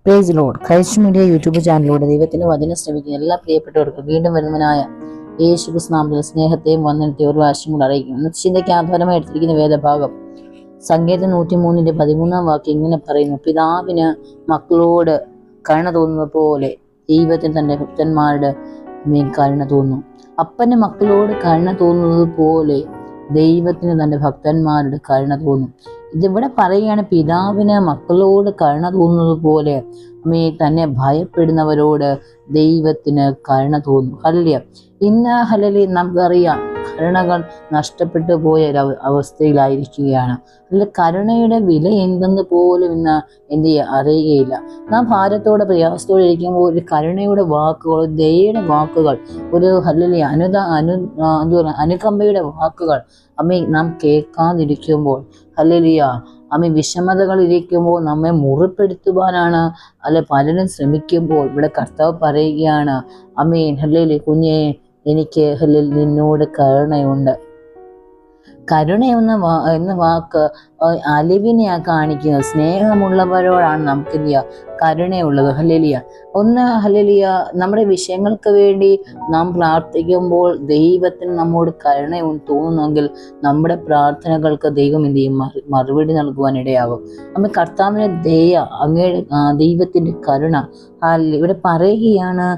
Price lord. Christ media YouTube ചാനലിലൂടെ ദൈവത്തിന്റെ വചനം ശ്രമിക്കുന്ന എല്ലാ പ്രിയപ്പെട്ടവർക്കും വീണ്ടും വരുന്നവനായ യേശുക്രിസ്തു നാമത്തിൽ സ്നേഹത്തെയും വന്ദനത്തെയും ഒരു പ്രാവശ്യം കൂടെ അറിയിക്കുന്നു. ചിന്തയ്ക്ക് ആധാരമായി എടുത്തിരിക്കുന്ന വേദഭാഗം സങ്കീർത്തനം 103:13 ഇങ്ങനെ പറയുന്നു: പിതാവിന് മക്കളോട് കരുണ തോന്നുന്നത് പോലെ ദൈവത്തിന് തന്റെ ഭക്തന്മാരുടെ മേൽ കരുണ തോന്നുന്നു. അപ്പന് മക്കളോട് കരുണ തോന്നുന്നത് പോലെ ദൈവത്തിന് തന്റെ ഭക്തന്മാരുടെ കരുണ തോന്നും. ഇതിവിടെ പറയുകയാണ്, പിതാവിന് മക്കളോട് കരുണ തോന്നുന്നത് പോലെ തന്നെ ഭയപ്പെടുന്നവരോട് ദൈവത്തിന് കരുണ തോന്നും. ഹല്ലേലൂയ. ഇന്ന് ഹല്ലേലൂയ നമുക്കറിയാം, കരുണകൾ നഷ്ടപ്പെട്ടു പോയ ഒരു അവസ്ഥയിലായിരിക്കുകയാണ്. അതിൽ കരുണയുടെ വില എന്തെന്ന് പോലും ഇന്ന് അറിയുകയില്ല. നാം ഭാരത്തോടെ പ്രയാസത്തോടെ ഇരിക്കുമ്പോൾ ഒരു കരുണയുടെ വാക്കുകൾ, ഒരു ദയയുടെ വാക്കുകൾ, ഒരു ഹല്ലേലൂയ അനുകമ്പയുടെ വാക്കുകൾ നാം കേൾക്കാതിരിക്കുമ്പോൾ, ഹല്ലേലൂയ വിഷമതകൾ ഇരിക്കുമ്പോൾ നമ്മെ മുറിപ്പെടുത്തുവാനാണ് പലരും ശ്രമിക്കുമ്പോൾ ഇവിടെ കർത്താവ് പറയുകയാണ്, ഹല്ലേലൂയ, കുഞ്ഞേ, എനിക്ക് നിന്നോട് കരുണയുണ്ട്. കരുണ എന്ന വാക്ക് അലിവിനെയാ കാണിക്കുന്നത്. സ്നേഹമുള്ളവരോടാണ് നമുക്ക് കരുണയുള്ളത്. ഹല്ലേലൂയ. ഹല്ലേലൂയ, നമ്മുടെ വിഷയങ്ങൾക്ക് വേണ്ടി നാം പ്രാർത്ഥിക്കുമ്പോൾ ദൈവത്തിന് നമ്മോട് കരുണ തോന്നുന്നെങ്കിൽ നമ്മുടെ പ്രാർത്ഥനകൾക്ക് ദൈവം മറുപടി നൽകുവാൻ ഇടയാകും. കർത്താവിന്റെ ദയ, അങ്ങയുടെ ദൈവത്തിന്റെ കരുണ ഇവിടെ പറയുകയാണ്.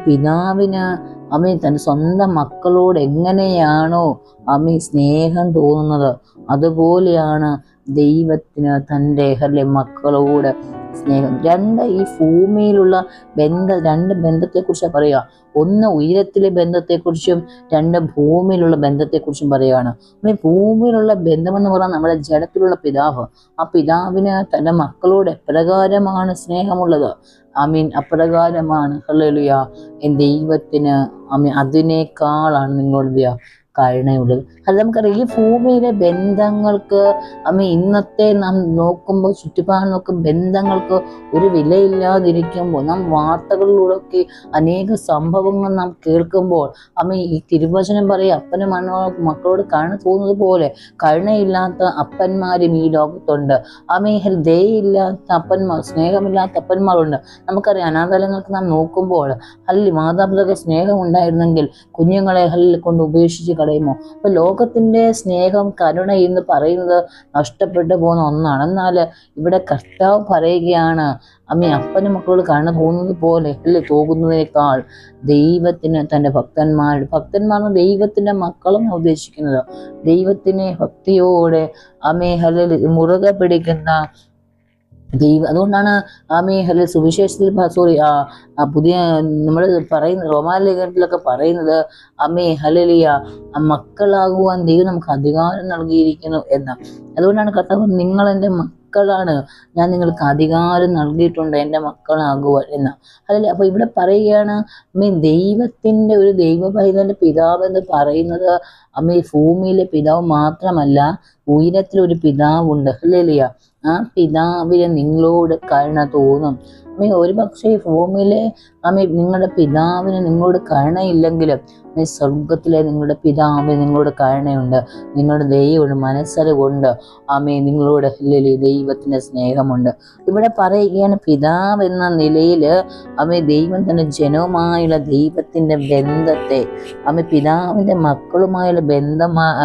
പിതാവിന് തന്റെ സ്വന്തം മക്കളോട് എങ്ങനെയാണോ സ്നേഹം തോന്നുന്നത്, അതുപോലെയാണ് ദൈവത്തിന് തൻ്റെ മക്കളോട് സ്നേഹം. ഈ ഭൂമിയിലുള്ള രണ്ട് ബന്ധത്തെക്കുറിച്ചാണ് പറയുക. ഒന്ന് ഉയരത്തിലെ ബന്ധത്തെക്കുറിച്ചും രണ്ട് ഭൂമിയിലുള്ള ബന്ധത്തെക്കുറിച്ചും പറയുകയാണ്. ഭൂമിയിലുള്ള ബന്ധമെന്ന് പറഞ്ഞാൽ നമ്മുടെ ജഡത്തിലുള്ള പിതാവ്. ആ പിതാവിന് തൻ്റെ മക്കളോട് എപ്രകാരമാണ് സ്നേഹമുള്ളത്, അപ്രകാരമാണ് ഹല്ലേലൂയ ദൈവത്തിന് അതിനേക്കാളാണ് നിങ്ങളോട് കരുണയുള്ളത്. അത് നമുക്കറിയാം. ഈ ഭൂമിയിലെ ബന്ധങ്ങൾക്ക് ഇന്നത്തെ നാം നോക്കുമ്പോൾ, ചുറ്റുപാട് നോക്കുമ്പോൾ ബന്ധങ്ങൾക്ക് ഒരു വിലയില്ലാതിരിക്കുമ്പോൾ, നാം വാർത്തകളിലൂടെയൊക്കെ അനേക സംഭവങ്ങൾ നാം കേൾക്കുമ്പോൾ ഈ തിരുവചനം പറയും, അപ്പന് മക്കളോട് കരുണ തോന്നുന്നത് പോലെ കരുണയില്ലാത്ത അപ്പന്മാരും ഈ ലോകത്തുണ്ട്. ദയയില്ലാത്ത അപ്പന്മാർ, സ്നേഹമില്ലാത്ത അപ്പന്മാരുണ്ട്. നമുക്കറിയാം, അനാഥാലയങ്ങൾക്ക് നാം നോക്കുമ്പോൾ മാതാപിതാക്കൾ സ്നേഹം ഉണ്ടായിരുന്നെങ്കിൽ കുഞ്ഞുങ്ങളെ കൊണ്ട് ഉപേക്ഷിച്ച് കളയുമോ? അപ്പൊ ലോകത്തിന്റെ സ്നേഹം, കരുണ എന്ന് പറയുന്നത് നഷ്ടപ്പെട്ടു പോകുന്ന ഒന്നാണ്. എന്നാൽ ഇവിടെ കർത്താവ് പറയുകയാണ്, അപ്പനും മക്കളോട് കരുണ തോന്നുന്നത് പോലെ തോന്നുന്നതിനേക്കാൾ ദൈവത്തിന് തൻ്റെ ഭക്തന്മാർ ദൈവത്തിന്റെ മക്കളും ഉദ്ദേശിക്കുന്നത് ദൈവത്തിനെ ഭക്തിയോടെ മുറുകെ പിടിക്കുന്ന അതുകൊണ്ടാണ് സുവിശേഷത്തിൽ പുതിയ നമ്മൾ പറയുന്ന റോമാലേഖനത്തിലൊക്കെ പറയുന്നത് ഹല്ലേലൂയ മക്കളാകുവാൻ ദൈവം നമുക്ക് അധികാരം നൽകിയിരിക്കുന്നു എന്ന്. അതുകൊണ്ടാണ് കർത്താവ്, നിങ്ങൾ എൻ്റെ മക്കളാണ്, ഞാൻ നിങ്ങൾക്ക് അധികാരം നൽകിയിട്ടുണ്ട് എൻ്റെ മക്കളാകുവാൻ എന്ന്. ഹല്ലേലൂയ. അപ്പൊ ഇവിടെ പറയുകയാണ്, ദൈവത്തിന്റെ ഒരു ദൈവ പൈതലിന്റെ പിതാവ് എന്ന് പറയുന്നത് ഭൂമിയിലെ പിതാവ് മാത്രമല്ല, ഉയരത്തിലൊരു പിതാവുണ്ട്. ഹല്ലേലൂയ. ആ പിതാവിന് നിങ്ങളോട് കരുണ തോന്നും. ഒരു പക്ഷേ ഭൂമിയിലെ നിങ്ങളുടെ പിതാവിന് നിങ്ങളോട് കരുണയില്ലെങ്കിലും സ്വർഗത്തിലെ നിങ്ങളുടെ പിതാവിന് നിങ്ങളോട് കരുണയുണ്ട്, നിങ്ങളുടെ ദൈവമുണ്ട്, മനസ്സറിവുണ്ട്. നിങ്ങളോട് ദൈവത്തിന്റെ സ്നേഹമുണ്ട്. ഇവിടെ പറയുകയാണ്, പിതാവ് എന്ന നിലയിൽ ദൈവം തന്റെ ജനവുമായുള്ള ദൈവത്തിന്റെ ബന്ധത്തെ പിതാവിന്റെ മക്കളുമായുള്ള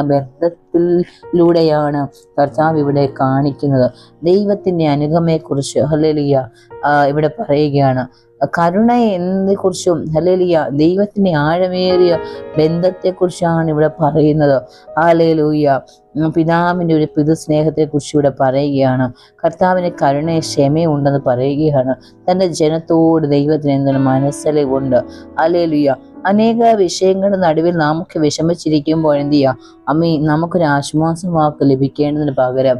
ബന്ധത്തിലൂടെയാണ് കർത്താവ് ഇവിടെ കാണിക്കുന്നത്. ദൈവത്തിന്റെ അനുഗമയെക്കുറിച്ച് ഹല്ലേലൂയ ഇവിടെ പറയുകയാണ്. കരുണ എന്നതിനെക്കുറിച്ചും ഹല്ലേലൂയ ദൈവത്തിന്റെ ആഴമേറിയ ബന്ധത്തെക്കുറിച്ചാണ് ഇവിടെ പറയുന്നത്. ഹല്ലേലൂയ പിതാവിന്റെ ഒരു പിതൃസ്നേഹത്തെക്കുറിച്ച് ഇവിടെ പറയുകയാണ്. കർത്താവിന് കരുണയും ക്ഷമയും ഉണ്ടെന്ന് പറയുകയാണ്. തന്റെ ജനത്തോട് ദൈവത്തിന് എന്താണ് മനസ്സലിവുണ്ട്. ഹല്ലേലൂയ. അനേക വിഷയങ്ങളുടെ നടുവിൽ നമുക്ക് വിഷമിച്ചിരിക്കുമ്പോൾ നമുക്കൊരു ആശ്വാസം വാക്ക് ലഭിക്കേണ്ടതിന് പകരം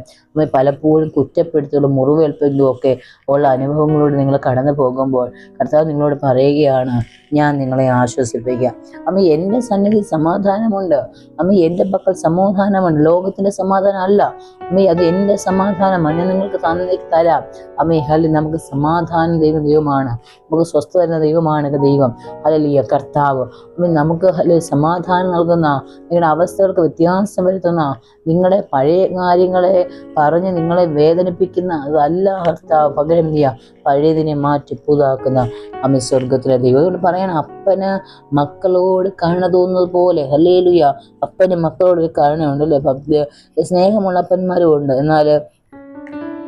പലപ്പോഴും കുറ്റപ്പെടുത്തലും മുറിവേൽപ്പലും ഒക്കെ ഉള്ള അനുഭവങ്ങളോട് നിങ്ങൾ കടന്നു പോകുമ്പോൾ കർത്താവ് നിങ്ങളോട് പറയുകയാണ്, ഞാൻ നിങ്ങളെ ആശ്വസിപ്പിക്കാം. എൻ്റെ സന്നിധി സമാധാനമുണ്ട്. എൻ്റെ പക്കൽ സമാധാനമുണ്ട്. ലോകത്തിന്റെ സമാധാനം അല്ല അത് എൻ്റെ സമാധാനമാണ്, ഞാൻ നിങ്ങൾക്ക് തരാം. നമുക്ക് സമാധാനം ദൈവമാണ്, നമുക്ക് സ്വസ്ഥ തരുന്ന ദൈവമാണ് ദൈവം. ഹല്ലേലൂയ. കർത്താവ് പിതാവ്, നമുക്ക് സമാധാനം നൽകുന്ന, നിങ്ങളുടെ അവസ്ഥകൾക്ക് വ്യത്യാസം വരുത്തുന്ന, നിങ്ങളുടെ പഴയ കാര്യങ്ങളെ പറഞ്ഞ് നിങ്ങളെ വേദനിപ്പിക്കുന്ന അതല്ല കർത്താവ്, പകരം പഴയതിനെ മാറ്റി പുതാക്കുന്ന സ്വർഗത്തിലെ ദൈവം. അതുകൊണ്ട് പറയണം, അപ്പന് മക്കളോട് കരുണ തോന്നുന്നത് പോലെ, ഹല്ലേലൂയ, അപ്പന് മക്കളോട് ഒരു കരുണയുണ്ട് അല്ലേ, സ്നേഹമുള്ള അപ്പന്മാരും ഉണ്ട്. എന്നാൽ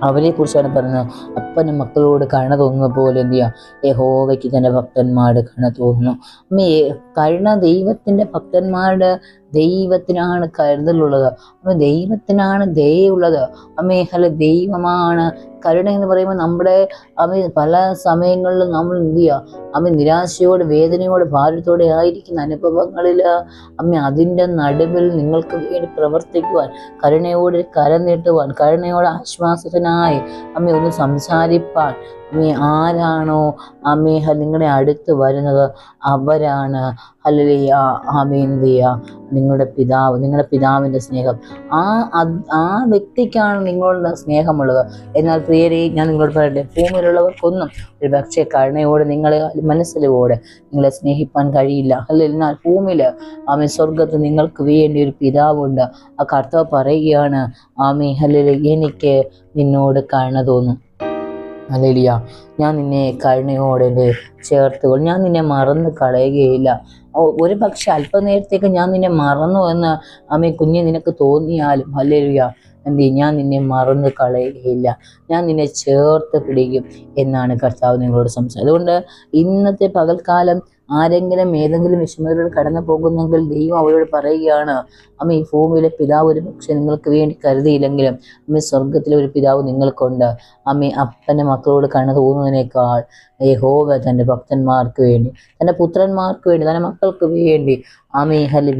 അവരെ കുറിച്ചാണ് പറയുന്നത്, അപ്പന് മക്കളോട് കരുണ തോന്നുന്ന പോലെ യഹോവയ്ക്ക് തന്റെ ഭക്തന്മാരുടെ കരുണ തോന്നുന്നു. കരുണ ദൈവത്തിന്റെ ഭക്തന്മാരുടെ, ദൈവത്തിനാണ് കരുതലുള്ളത്, ദൈവത്തിനാണ് ദയുള്ളത്. ദൈവമാണ് കരുണ എന്ന് പറയുമ്പോൾ നമ്മുടെ പല സമയങ്ങളിലും നമ്മൾ നിരാശയോട്, വേദനയോട്, ഭാരത്തോടെ ആയിരിക്കുന്ന അനുഭവങ്ങളിൽ അതിൻ്റെ നടുവിൽ നിങ്ങൾക്ക് വേണ്ടി പ്രവർത്തിക്കുവാൻ, കരുണയോട് കരം നീട്ടുവാൻ, കരുണയോട് ആശ്വാസത്തിനായി ഒന്ന് സംസാരിപ്പാൻ ആരാണോ നിങ്ങളുടെ അടുത്ത് വരുന്നത്, അവരാണ് നിങ്ങളുടെ പിതാവ്, നിങ്ങളുടെ പിതാവിൻ്റെ സ്നേഹം. ആ വ്യക്തിക്കാണ് നിങ്ങളുടെ സ്നേഹമുള്ളത്. എന്നാൽ പ്രിയരെ, ഞാൻ നിങ്ങളോട് പറയട്ടെ, ഭൂമിയിലുള്ളവർക്കൊന്നും ഒരു പക്ഷേ കരുണയോടെ, നിങ്ങളെ മനസ്സിലോടെ നിങ്ങളെ സ്നേഹിപ്പാൻ കഴിയില്ല. എന്നാൽ ഭൂമിയിൽ സ്വർഗത്ത് നിങ്ങൾക്ക് വേണ്ടി ഒരു പിതാവുണ്ട്. ആ കർത്താവ് പറയുകയാണ്, എനിക്ക് നിന്നോട് കരുണ തോന്നും. ഹല്ലേലൂയ, ഞാൻ നിന്നെ കരുണയോടെ ചേർത്തുകൊള്ളും, ഞാൻ നിന്നെ മറന്ന് കളയുകയില്ല. ഒരു പക്ഷെ അല്പനേരത്തേക്ക് ഞാൻ നിന്നെ മറന്നു എന്ന് കുഞ്ഞ് നിനക്ക് തോന്നിയാലും, ഹല്ലേലൂയ, ഞാൻ നിന്നെ മറന്ന് കളയുകയില്ല, ഞാൻ നിന്നെ ചേർത്ത് പിടിക്കും എന്നാണ് കർത്താവ് നിങ്ങളോട് സംസാരിച്ചത്. അതുകൊണ്ട് ഇന്നത്തെ പകൽക്കാലം ആരെങ്കിലും ഏതെങ്കിലും വിഷമതയോട് കടന്നു പോകുന്നെങ്കിൽ ദൈവം അവരോട് പറയുകയാണ്, ഈ ഭൂമിയിലെ പിതാവ് ഒരു പക്ഷെ നിങ്ങൾക്ക് വേണ്ടി കരുതിയില്ലെങ്കിലും സ്വർഗത്തിലെ ഒരു പിതാവ് നിങ്ങൾക്കുണ്ട്. അപ്പൻ്റെ മക്കളോട് കരുണ തോന്നുന്നതിനേക്കാൾ യഹോവ തൻ്റെ ഭക്തന്മാർക്ക് വേണ്ടി, തൻ്റെ പുത്രന്മാർക്ക് വേണ്ടി, തൻ്റെ മക്കൾക്ക് വേണ്ടി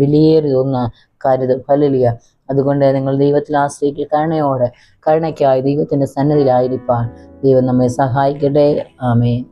വിലയേറിയൊന്ന് കരുതും. ഹല്ലേലൂയ. അതുകൊണ്ട് നിങ്ങൾ ദൈവത്തിൽ ആശ്രയിക്കുക, കരുണയ്ക്കായി ദൈവത്തിൻ്റെ സന്നിധിയിലായിരിക്കാൻ ദൈവം നമ്മെ സഹായിക്കട്ടെ. ആമേൻ.